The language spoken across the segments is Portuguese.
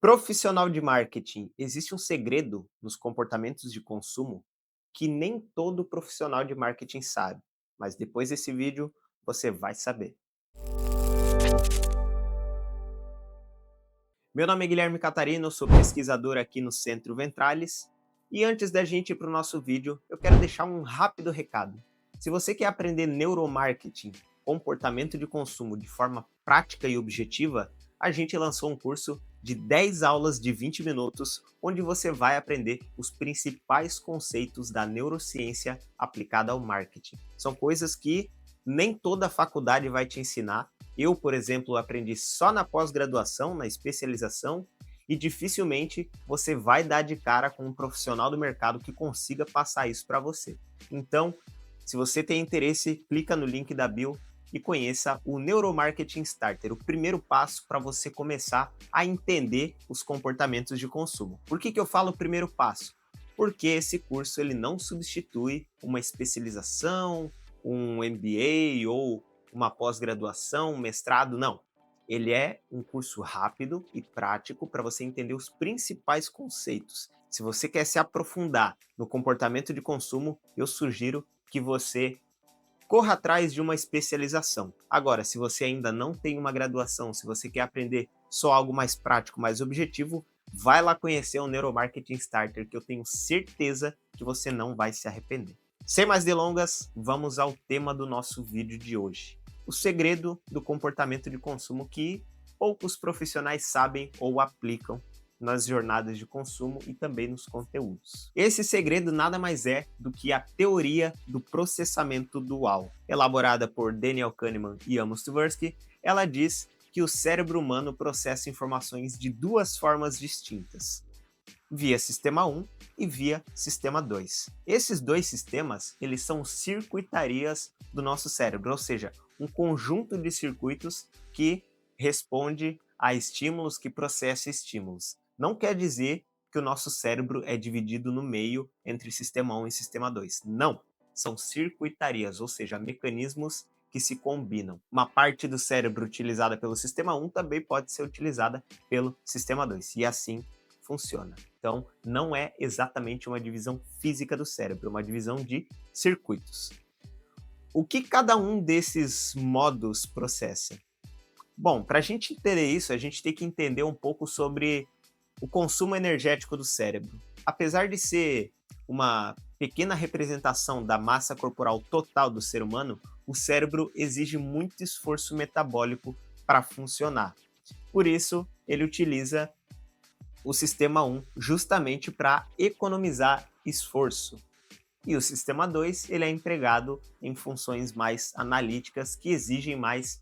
Profissional de marketing, existe um segredo nos comportamentos de consumo que nem todo profissional de marketing sabe, mas depois desse vídeo você vai saber. Meu nome é Guilherme Catarino, eu sou pesquisador aqui no Centro Ventralis e antes da gente ir para o nosso vídeo, eu quero deixar um rápido recado. Se você quer aprender neuromarketing, comportamento de consumo de forma prática e objetiva, a gente lançou um curso de 10 aulas de 20 minutos, onde você vai aprender os principais conceitos da neurociência aplicada ao marketing. São coisas que nem toda faculdade vai te ensinar. Eu, por exemplo, aprendi só na pós-graduação, na especialização, e dificilmente você vai dar de cara com um profissional do mercado que consiga passar isso para você. Então, se você tem interesse, clica no link da bio e conheça o Neuromarketing Starter, o primeiro passo para você começar a entender os comportamentos de consumo. Por que eu falo primeiro passo? Porque esse curso ele não substitui uma especialização, um MBA ou uma pós-graduação, um mestrado, não. Ele é um curso rápido e prático para você entender os principais conceitos. Se você quer se aprofundar no comportamento de consumo, eu sugiro que você corra atrás de uma especialização. Agora, se você ainda não tem uma graduação, se você quer aprender só algo mais prático, mais objetivo, vai lá conhecer o Neuromarketing Starter, que eu tenho certeza que você não vai se arrepender. Sem mais delongas, vamos ao tema do nosso vídeo de hoje. O segredo do comportamento de consumo que poucos profissionais sabem ou aplicam nas jornadas de consumo e também nos conteúdos. Esse segredo nada mais é do que a teoria do processamento dual. Elaborada por Daniel Kahneman e Amos Tversky, ela diz que o cérebro humano processa informações de duas formas distintas, via sistema 1 e via sistema 2. Esses dois sistemas, eles são circuitarias do nosso cérebro, ou seja, um conjunto de circuitos que responde a estímulos, que processa estímulos. Não quer dizer que o nosso cérebro é dividido no meio entre sistema 1 e sistema 2. Não, são circuitarias, ou seja, mecanismos que se combinam. Uma parte do cérebro utilizada pelo sistema 1 também pode ser utilizada pelo sistema 2, e assim funciona. Então, não é exatamente uma divisão física do cérebro, é uma divisão de circuitos. O que cada um desses modos processa? Bom, para a gente entender isso, a gente tem que entender um pouco sobre o consumo energético do cérebro. Apesar de ser uma pequena representação da massa corporal total do ser humano, o cérebro exige muito esforço metabólico para funcionar. Por isso, ele utiliza o sistema 1 justamente para economizar esforço. E o sistema 2 ele é empregado em funções mais analíticas que exigem mais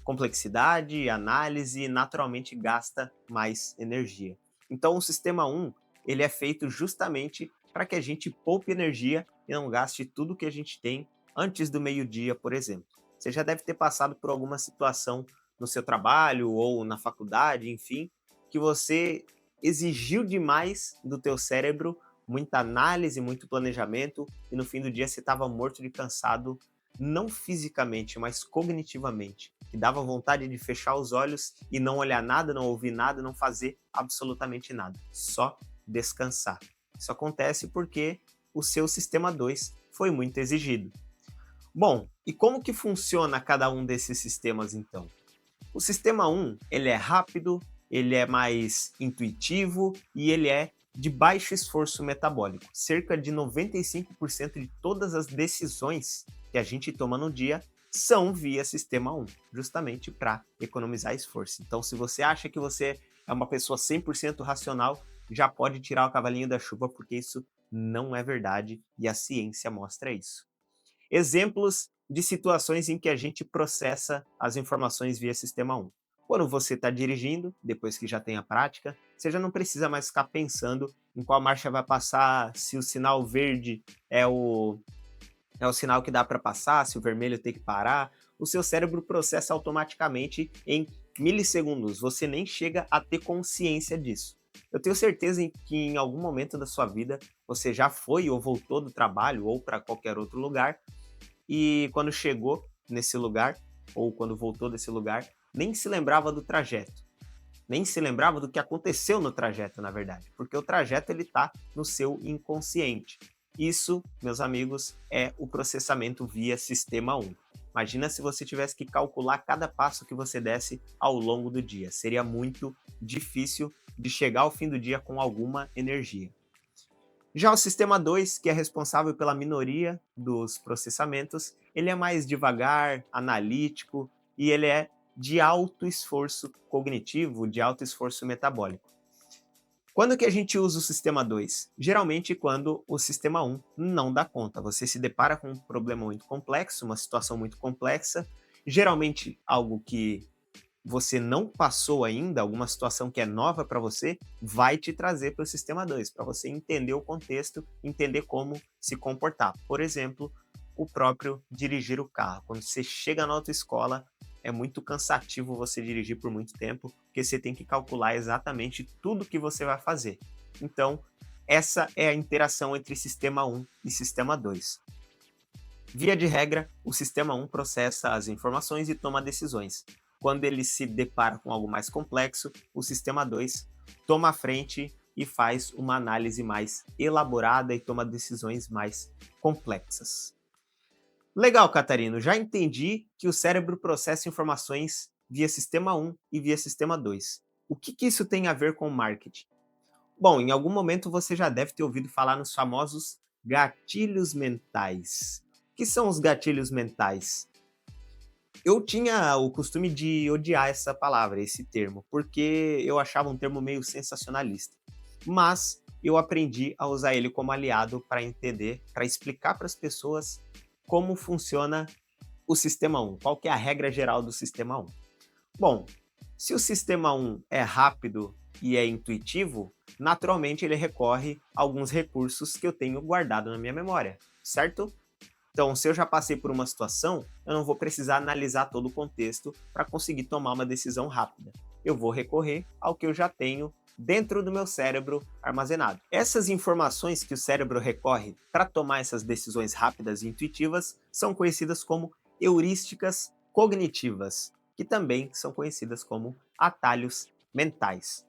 complexidade, análise e naturalmente gasta mais energia. Então o sistema 1 ele é feito justamente para que a gente poupe energia e não gaste tudo que a gente tem antes do meio-dia, por exemplo. Você já deve ter passado por alguma situação no seu trabalho ou na faculdade, enfim, que você exigiu demais do teu cérebro, muita análise, muito planejamento, e no fim do dia você estava morto de cansado, não fisicamente, mas cognitivamente, que dava vontade de fechar os olhos e não olhar nada, não ouvir nada, não fazer absolutamente nada, só descansar. Isso acontece porque o seu sistema 2 foi muito exigido. Bom, e como que funciona cada um desses sistemas então? O sistema 1, ele é rápido, ele é mais intuitivo e ele é de baixo esforço metabólico. Cerca de 95% de todas as decisões que a gente toma no dia são via sistema 1, justamente para economizar esforço. Então, se você acha que você é uma pessoa 100% racional, já pode tirar o cavalinho da chuva, porque isso não é verdade e a ciência mostra isso. Exemplos de situações em que a gente processa as informações via sistema 1. Quando você está dirigindo, depois que já tem a prática, você já não precisa mais ficar pensando em qual marcha vai passar, se o sinal verde é o sinal que dá para passar, se o vermelho tem que parar. O seu cérebro processa automaticamente em milissegundos. Você nem chega a ter consciência disso. Eu tenho certeza que em algum momento da sua vida você já foi ou voltou do trabalho ou para qualquer outro lugar e quando chegou nesse lugar, ou quando voltou desse lugar, nem se lembrava do trajeto. nem se lembrava do que aconteceu no trajeto, na verdade, porque o trajeto ele está no seu inconsciente. Isso, meus amigos, é o processamento via sistema 1. Imagina se você tivesse que calcular cada passo que você desse ao longo do dia. Seria muito difícil de chegar ao fim do dia com alguma energia. Já o sistema 2, que é responsável pela minoria dos processamentos, ele é mais devagar, analítico e ele é de alto esforço cognitivo, de alto esforço metabólico. Quando que a gente usa o sistema 2? Geralmente quando o sistema 1 não dá conta. Você se depara com um problema muito complexo, uma situação muito complexa, geralmente algo que você não passou ainda, alguma situação que é nova para você, vai te trazer para o sistema 2, para você entender o contexto, entender como se comportar. Por exemplo, o próprio dirigir o carro. Quando você chega na autoescola, é muito cansativo você dirigir por muito tempo, porque você tem que calcular exatamente tudo que você vai fazer. Então, essa é a interação entre sistema 1 e sistema 2. Via de regra, o sistema 1 processa as informações e toma decisões. Quando ele se depara com algo mais complexo, o sistema 2 toma a frente e faz uma análise mais elaborada e toma decisões mais complexas. Legal, Catarino, já entendi que o cérebro processa informações via sistema 1 e via sistema 2. O que isso tem a ver com marketing? Bom, em algum momento você já deve ter ouvido falar nos famosos gatilhos mentais. O que são os gatilhos mentais? Eu tinha o costume de odiar essa palavra, esse termo, porque eu achava um termo meio sensacionalista. Mas eu aprendi a usar ele como aliado para entender, para explicar para as pessoas como funciona o sistema 1, qual que é a regra geral do sistema 1. Bom, se o sistema 1 é rápido e é intuitivo, naturalmente ele recorre a alguns recursos que eu tenho guardado na minha memória, certo? Então, se eu já passei por uma situação, eu não vou precisar analisar todo o contexto para conseguir tomar uma decisão rápida. Eu vou recorrer ao que eu já tenho dentro do meu cérebro armazenado. Essas informações que o cérebro recorre para tomar essas decisões rápidas e intuitivas são conhecidas como heurísticas cognitivas, que também são conhecidas como atalhos mentais.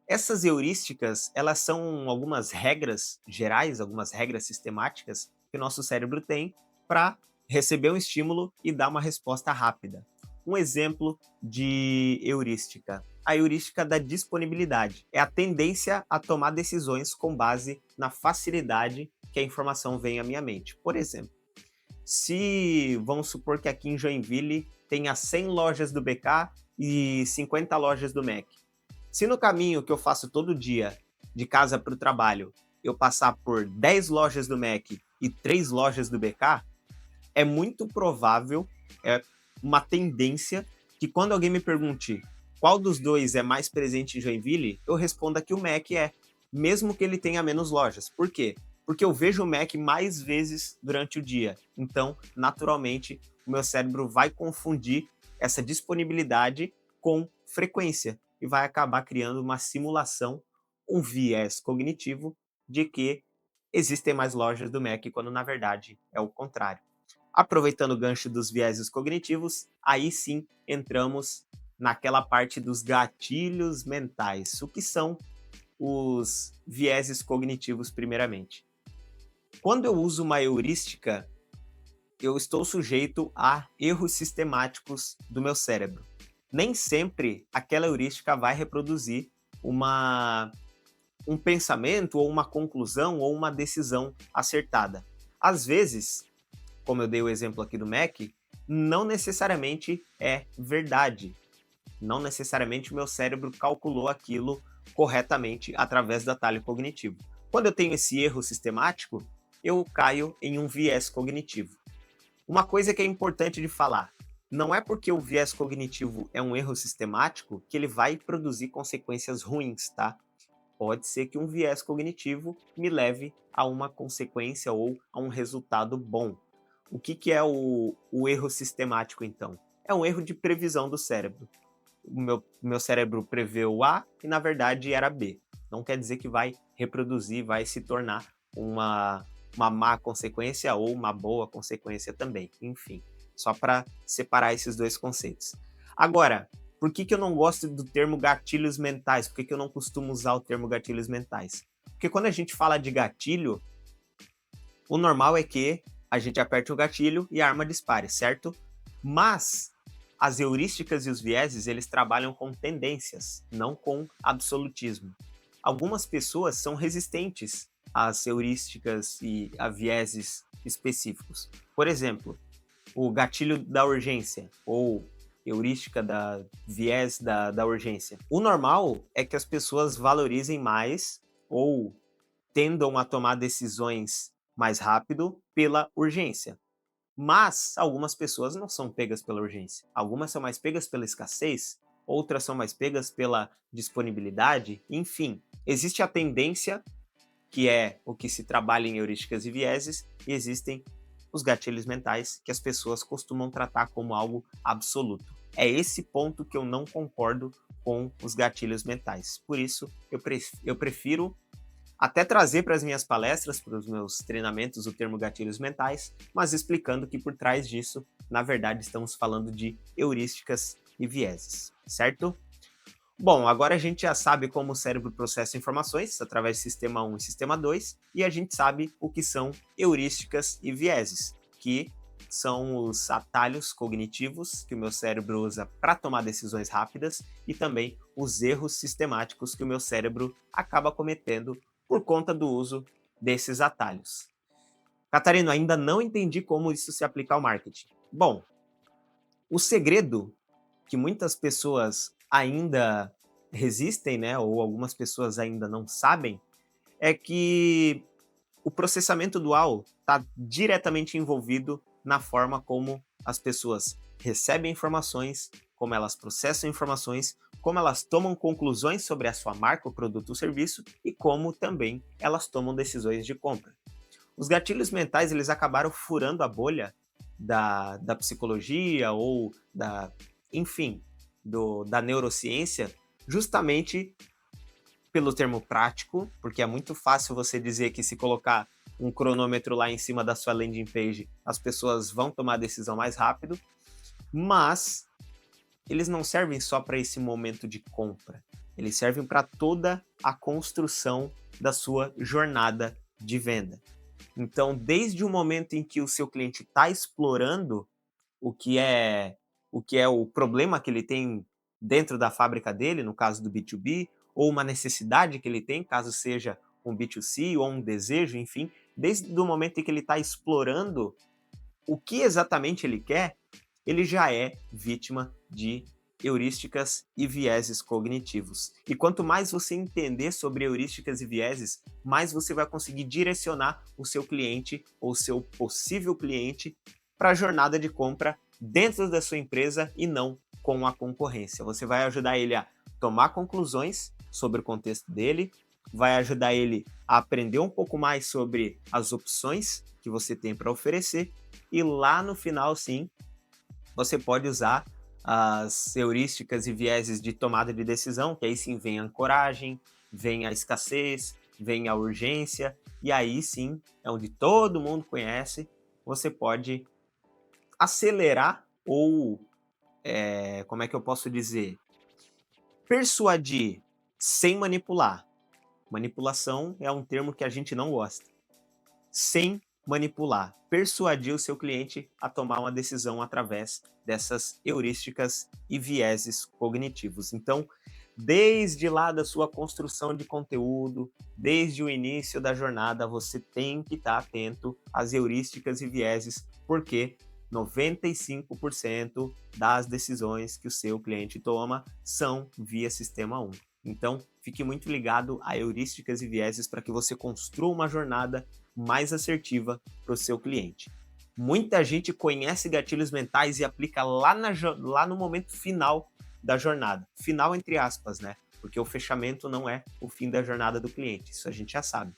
Essas heurísticas, elas são algumas regras gerais, algumas regras sistemáticas que o nosso cérebro tem para receber um estímulo e dar uma resposta rápida. Um exemplo de heurística. A heurística da disponibilidade é a tendência a tomar decisões com base na facilidade que a informação vem à minha mente. Por exemplo, se vamos supor que aqui em Joinville tenha 100 lojas do BK e 50 lojas do Mac. Se no caminho que eu faço todo dia, de casa para o trabalho, eu passar por 10 lojas do Mac e 3 lojas do BK, é muito provável, é uma tendência, que quando alguém me pergunte qual dos dois é mais presente em Joinville, eu responda que o Mac é, mesmo que ele tenha menos lojas. Por quê? Porque eu vejo o Mac mais vezes durante o dia. Então, naturalmente, o meu cérebro vai confundir essa disponibilidade com frequência e vai acabar criando uma simulação, um viés cognitivo de que existem mais lojas do Mac, quando na verdade é o contrário. Aproveitando o gancho dos vieses cognitivos, aí sim entramos naquela parte dos gatilhos mentais. O que são os vieses cognitivos, primeiramente? Quando eu uso uma heurística, eu estou sujeito a erros sistemáticos do meu cérebro. Nem sempre aquela heurística vai reproduzir um pensamento ou uma conclusão ou uma decisão acertada. Às vezes, como eu dei o exemplo aqui do Mac, não necessariamente é verdade. Não necessariamente o meu cérebro calculou aquilo corretamente através do atalho cognitivo. Quando eu tenho esse erro sistemático, eu caio em um viés cognitivo. Uma coisa que é importante de falar, não é porque o viés cognitivo é um erro sistemático que ele vai produzir consequências ruins, tá? Pode ser que um viés cognitivo me leve a uma consequência ou a um resultado bom. O que é o erro sistemático, então? É um erro de previsão do cérebro. O meu cérebro preveu A e, na verdade, era B. Não quer dizer que vai reproduzir, vai se tornar uma má consequência ou uma boa consequência também. Enfim, só para separar esses dois conceitos. Agora, Por que que eu não gosto do termo gatilhos mentais? Por que que eu não costumo usar o termo gatilhos mentais? Porque quando a gente fala de gatilho, o normal é que a gente aperte o gatilho e a arma dispare, certo? Mas as heurísticas e os vieses, eles trabalham com tendências, não com absolutismo. Algumas pessoas são resistentes às heurísticas e a vieses específicos. Por exemplo, o gatilho da urgência ou heurística da viés da urgência. O normal é que as pessoas valorizem mais ou tendam a tomar decisões mais rápido pela urgência. Mas algumas pessoas não são pegas pela urgência. Algumas são mais pegas pela escassez, outras são mais pegas pela disponibilidade. Enfim, existe a tendência, que é o que se trabalha em heurísticas e vieses, e existem os gatilhos mentais, que as pessoas costumam tratar como algo absoluto. É esse ponto que eu não concordo com os gatilhos mentais. Por isso, eu prefiro até trazer para as minhas palestras, para os meus treinamentos, o termo gatilhos mentais, mas explicando que por trás disso, na verdade, estamos falando de heurísticas e vieses, certo? Bom, agora a gente já sabe como o cérebro processa informações através do sistema 1 e sistema 2, e a gente sabe o que são heurísticas e vieses, que são os atalhos cognitivos que o meu cérebro usa para tomar decisões rápidas e também os erros sistemáticos que o meu cérebro acaba cometendo por conta do uso desses atalhos. Catarina, ainda não entendi como isso se aplica ao marketing. Bom, o segredo que muitas pessoas ainda resistem, né, ou algumas pessoas ainda não sabem, é que o processamento dual está diretamente envolvido na forma como as pessoas recebem informações, como elas processam informações, como elas tomam conclusões sobre a sua marca, o produto ou serviço e como também elas tomam decisões de compra. Os gatilhos mentais eles acabaram furando a bolha da psicologia ou enfim, da neurociência, justamente pelo termo prático, porque é muito fácil você dizer que se colocar um cronômetro lá em cima da sua landing page, as pessoas vão tomar a decisão mais rápido, mas eles não servem só para esse momento de compra, eles servem para toda a construção da sua jornada de venda. Então, desde o momento em que o seu cliente está explorando o que é o problema que ele tem dentro da fábrica dele, no caso do B2B, ou uma necessidade que ele tem, caso seja um B2C ou um desejo, enfim, desde o momento em que ele está explorando o que exatamente ele quer, ele já é vítima de heurísticas e vieses cognitivos. E quanto mais você entender sobre heurísticas e vieses, mais você vai conseguir direcionar o seu cliente ou seu possível cliente para a jornada de compra dentro da sua empresa e não com a concorrência. Você vai ajudar ele a tomar conclusões sobre o contexto dele, vai ajudar ele a aprender um pouco mais sobre as opções que você tem para oferecer e lá no final, sim, você pode usar as heurísticas e vieses de tomada de decisão, que aí sim vem a ancoragem, vem a escassez, vem a urgência, e aí sim é onde todo mundo conhece, você pode acelerar ou, como é que eu posso dizer, persuadir sem manipular. Manipulação é um termo que a gente não gosta. Sem manipular, persuadir o seu cliente a tomar uma decisão através dessas heurísticas e vieses cognitivos. Então, desde lá da sua construção de conteúdo, desde o início da jornada, você tem que estar atento às heurísticas e vieses, porque 95% das decisões que o seu cliente toma são via sistema 1. Então, fique muito ligado a heurísticas e vieses para que você construa uma jornada mais assertiva para o seu cliente. Muita gente conhece gatilhos mentais e aplica lá no momento final da jornada. Final entre aspas, né? Porque o fechamento não é o fim da jornada do cliente, isso a gente já sabe.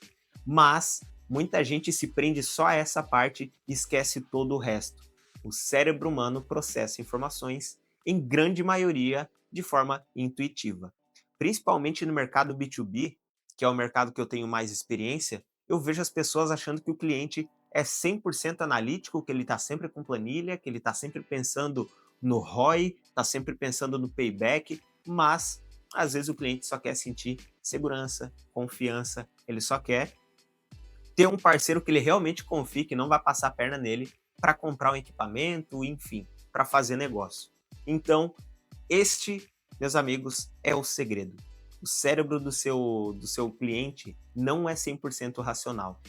Mas muita gente se prende só a essa parte e esquece todo o resto. O cérebro humano processa informações, em grande maioria, de forma intuitiva. Principalmente no mercado B2B, que é o mercado que eu tenho mais experiência, eu vejo as pessoas achando que o cliente é 100% analítico, que ele está sempre com planilha, que ele está sempre pensando no ROI, está sempre pensando no payback, mas às vezes o cliente só quer sentir segurança, confiança, ele só quer ter um parceiro que ele realmente confie, que não vai passar a perna nele para comprar um equipamento, enfim, para fazer negócio. Então, este, meus amigos, é o segredo. O cérebro do seu cliente não é 100% racional.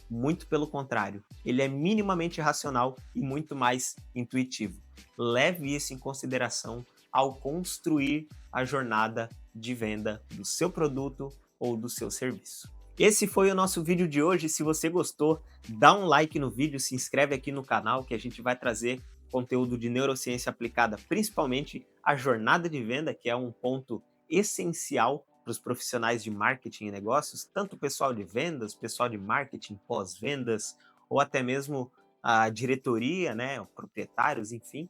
Muito pelo contrário, ele é minimamente racional e muito mais intuitivo. Leve isso em consideração ao construir a jornada de venda do seu produto ou do seu serviço. Esse foi o nosso vídeo de hoje. Se você gostou, dá um like no vídeo, se inscreve aqui no canal que a gente vai trazer conteúdo de neurociência aplicada, principalmente a jornada de venda, que é um ponto essencial para os profissionais de marketing e negócios, tanto o pessoal de vendas, pessoal de marketing, pós-vendas, ou até mesmo a diretoria, né, proprietários, enfim.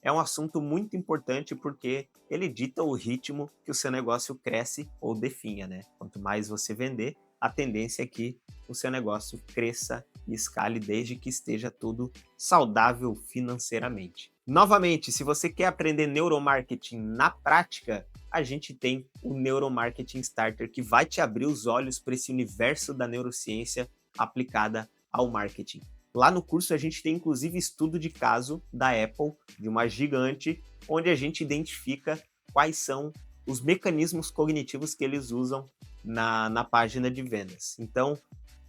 É um assunto muito importante porque ele dita o ritmo que o seu negócio cresce ou definha, né? Quanto mais você vender, a tendência é que o seu negócio cresça e escale desde que esteja tudo saudável financeiramente. Novamente, se você quer aprender neuromarketing na prática, a gente tem o Neuromarketing Starter que vai te abrir os olhos para esse universo da neurociência aplicada ao marketing. Lá no curso a gente tem inclusive estudo de caso da Apple, de uma gigante, onde a gente identifica quais são os mecanismos cognitivos que eles usam na página de vendas. Então,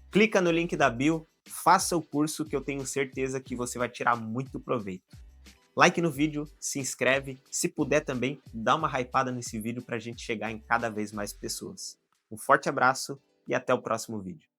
clica no link da bio, faça o curso que eu tenho certeza que você vai tirar muito proveito. Like no vídeo, se inscreve, se puder também, dá uma hypada nesse vídeo para a gente chegar em cada vez mais pessoas. Um forte abraço e até o próximo vídeo.